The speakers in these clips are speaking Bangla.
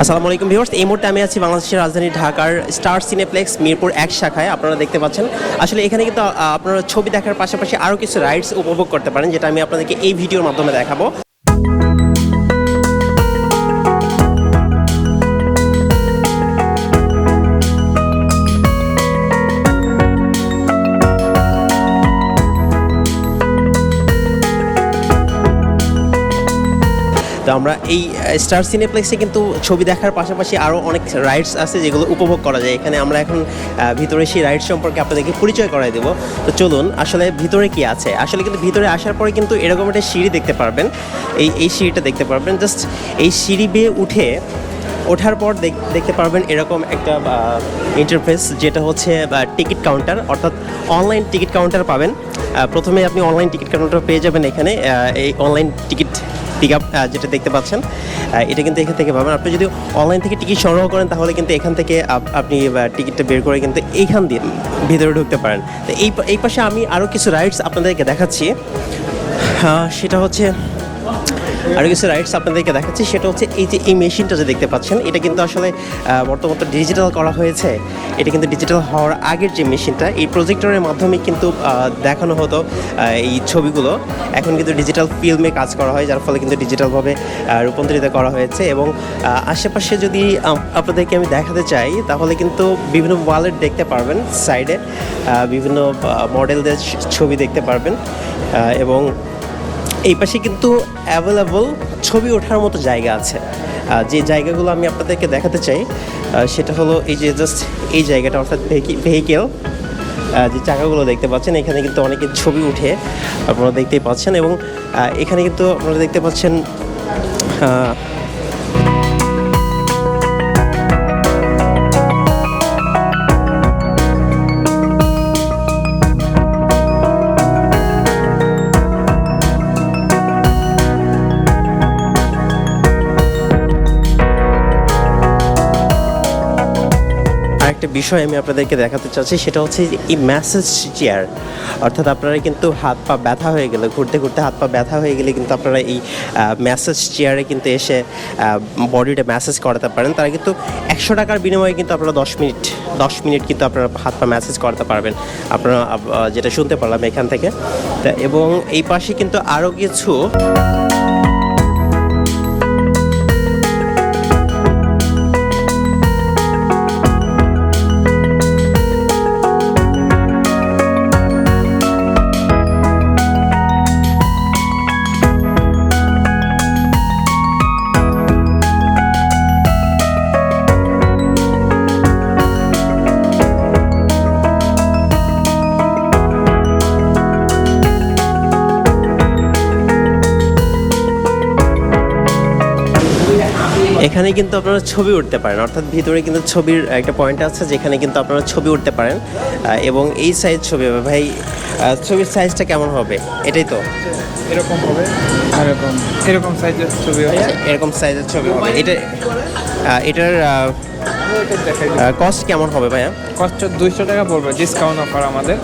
আসসালামু আলাইকুম ভিউয়ার্স, এই মুহূর্তে আমি আছি বাংলাদেশের রাজধানী ঢাকার স্টার সিনেপ্লেক্স মিরপুর 1 শাখায়। আপনারা দেখতে পাচ্ছেন আসলে এখানে কিন্তু আপনারা ছবি দেখার পাশাপাশি আরও কিছু রাইডস উপভোগ করতে পারেন, যেটা আমি আপনাদেরকে এই ভিডিওর মাধ্যমে দেখাবো। তো আমরা এই স্টার সিনেপ্লেক্সে কিন্তু ছবি দেখার পাশাপাশি আরও অনেক রাইডস আছে যেগুলো উপভোগ করা যায়। এখানে আমরা এখন ভিতরে সেই রাইডস সম্পর্কে আপনাদেরকে পরিচয় করাই দেবো। তো চলুন আসলে ভিতরে কি আছে। আসলে কিন্তু ভিতরে আসার পরে কিন্তু এরকম একটা সিঁড়ি দেখতে পারবেন, এই সিঁড়িটা দেখতে পারবেন। জাস্ট এই সিঁড়ি বেয়ে ওঠার পর দেখতে পারবেন এরকম একটা ইন্টারফেস, যেটা হচ্ছে টিকিট কাউন্টার, অর্থাৎ অনলাইন টিকিট কাউন্টার পাবেন। প্রথমে আপনি অনলাইন টিকিট কাউন্টার পেয়ে যাবেন এখানে। এই অনলাইন টিকিট পিক আপ যেটা দেখতে পাচ্ছেন, এটা কিন্তু এখান থেকে পাবেন। আপনি যদি অনলাইন থেকে টিকিট সংগ্রহ করেন তাহলে কিন্তু এখান থেকে আপনি টিকিটটা বের করে কিন্তু এইখান দিয়ে ভিতরে ঢুকতে পারেন। তো এই পাশে আমি আরও কিছু রাইডস আপনাদেরকে দেখাচ্ছি। সেটা হচ্ছে সেটা হচ্ছে এই যে এই মেশিনটা যে দেখতে পাচ্ছেন, এটা কিন্তু আসলে বর্তমানে ডিজিটাল করা হয়েছে। এটা কিন্তু ডিজিটাল হওয়ার আগের যে মেশিনটা, এই প্রজেক্টরের মাধ্যমে কিন্তু দেখানো হতো এই ছবিগুলো। এখন কিন্তু ডিজিটাল ফিল্মে কাজ করা হয়, যার ফলে কিন্তু ডিজিটালভাবে রূপান্তরিত করা হয়েছে। এবং আশেপাশে যদি আপনাদেরকে আমি দেখাতে চাই তাহলে কিন্তু বিভিন্ন ওয়ালেট দেখতে পারবেন, সাইডে বিভিন্ন মডেলদের ছবি দেখতে পারবেন। এবং এই পাশে কিন্তু অ্যাভেলেবল ছবি ওঠার মতো জায়গা আছে। যে জায়গাগুলো আমি আপনাদেরকে দেখাতে চাই সেটা হলো এই যে জাস্ট এই জায়গাটা, অর্থাৎ ভেহিকেল যে চাকাগুলো দেখতে পাচ্ছেন, এখানে কিন্তু অনেকের ছবি উঠে আপনারা দেখতেই পাচ্ছেন। এবং এখানে কিন্তু আপনারা দেখতে পাচ্ছেন একটা বিষয় আমি আপনাদেরকে দেখাতে চাচ্ছি, সেটা হচ্ছে এই ম্যাসেজ চেয়ার। অর্থাৎ আপনারা কিন্তু হাত পা ব্যথা হয়ে গেলে, ঘুরতে ঘুরতে হাত পা ব্যথা হয়ে গেলে কিন্তু আপনারা এই ম্যাসেজ চেয়ারে কিন্তু এসে বডিটা ম্যাসেজ করাতে পারেন। তারা কিন্তু 100 টাকার বিনিময়ে কিন্তু আপনারা 10 মিনিট কিন্তু আপনারা হাত পা ম্যাসেজ করাতে পারবেন, আপনারা যেটা শুনতে পারলাম এখান থেকে। এবং এই পাশে কিন্তু আরও কিছু এখানে কিন্তু আপনারা ছবি উঠতে পারেন, অর্থাৎ ভিতরে কিন্তু ছবির একটা পয়েন্ট আছে যেখানে কিন্তু আপনারা ছবি উঠতে পারেন। এবং এই সাইজ ছবি হবে ভাই, ছবির সাইজটা কেমন হবে? এটাই তো এরকম হবে, এরকম সাইজের ছবি হবে, এরকম সাইজের ছবি হবে। এটার কস্ট কেমন হবে ভাইয়া? কষ্ট 200 টাকা পড়বে, ডিসকাউন্ট অফার আমাদের।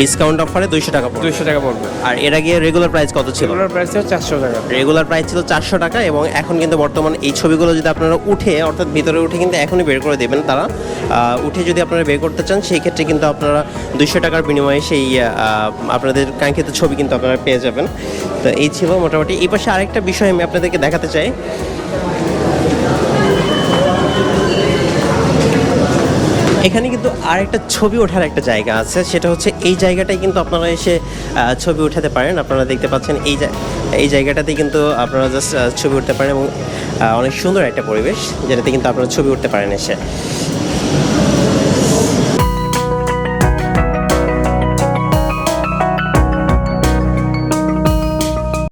ডিসকাউন্ট অফারে 200 টাকা পড়বে। 200 টাকা পড়বে। আর এর আগে রেগুলার প্রাইস কত ছিল? রেগুলার প্রাইস ছিল 400 টাকা। রেগুলার প্রাইস ছিল 400 টাকা। এবং এখন কিন্তু বর্তমান এই ছবিগুলো যদি আপনারা উঠে, অর্থাৎ ভিতরে উঠে কিন্তু এখনই বের করে দেবেন তারা। উঠে যদি আপনারা বের করতে চান সেই ক্ষেত্রে কিন্তু আপনারা 200 টাকার বিনিময়ে সেই আপনাদের কাঙ্ক্ষিত ছবি কিন্তু আপনারা পেয়ে যাবেন। তো এই ছিল মোটামুটি। এই পাশে আরেকটা বিষয় আমি আপনাদেরকে দেখাতে চাই। এখানে কিন্তু আরেকটা ছবি ওঠার একটা জায়গা আছে, সেটা হচ্ছে এই জায়গাটায় কিন্তু আপনারা এসে ছবি উঠাতে পারেন। আপনারা দেখতে পাচ্ছেন এই জায়গাটাতে কিন্তু আপনারা জাস্ট ছবি উঠতে পারেন। এবং অনেক সুন্দর একটা পরিবেশ, যেটাতে কিন্তু আপনারা ছবি উঠতে পারেন এসে।